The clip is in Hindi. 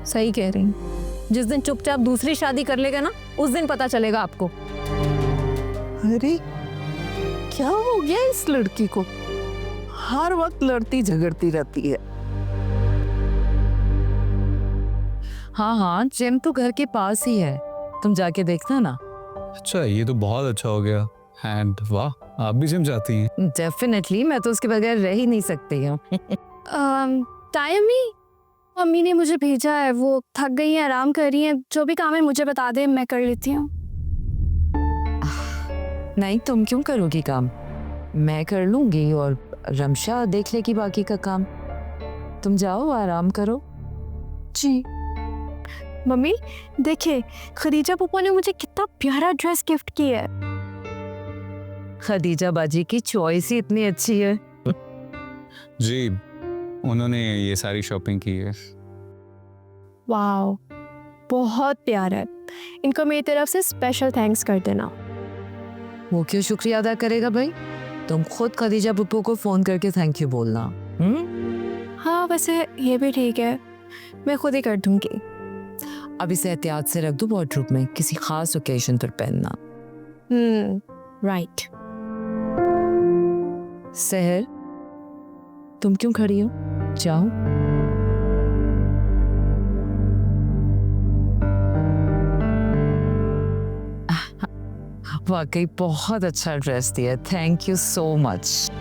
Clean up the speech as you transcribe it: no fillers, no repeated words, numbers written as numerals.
सही कह रही हैं। जिस दिन चुपचाप दूसरी शादी कर लेगा ना, उस दिन पता चलेगा आपको। अरे क्या हो गया इस लड़की को, हर वक्त लड़ती झगड़ती रहती है। हाँ हाँ, जिम तो घर के पास ही है, तुम जाके देखना ना। अच्छा, ये तो बहुत अच्छा हो गया। एंड वाह, आप भी जिम जाती हैं? डेफिनेटली, मैं तो उसके बगैर रह ही नहीं सकती हूँ। टाइमी, मम्मी ने मुझे भेजा है, वो थक गई हैं, आराम कर रही हैं। जो भी काम है मुझे बता दे, मैं कर लेती हूँ। नहीं, तुम क्यों करोगी काम, मैं कर लूंगी और रमशा देख लेगी बाकी का काम। तुम जाओ, आराम करो। जी मम्मी, देखिए खदीजा पुप्पो ने मुझे कितना प्यारा ड्रेस गिफ्ट किया है। खदीजा बाजी की चॉइस ही इतनी अच्छी है। जी, उन्होंने ये सारी शॉपिंग की है। वाओ, बहुत प्यारा है। इनको मेरी तरफ से स्पेशल थैंक्स कर देना। वो क्यों शुक्रिया अदा करेगा भाई, तुम खुद खदीजा पुप्पो को फोन करके थैंक यू बोलना। हाँ वैसे ये भी ठीक है, मैं खुद ही कर दूंगी। अब इसे एहतियात से रख दो वार्डरोब में, किसी खास ओकेजन पर पहनना। राइट। सहर, तुम क्यों खड़ी हो, जाओ। वाकई बहुत अच्छा ड्रेस दिया, थैंक यू सो मच।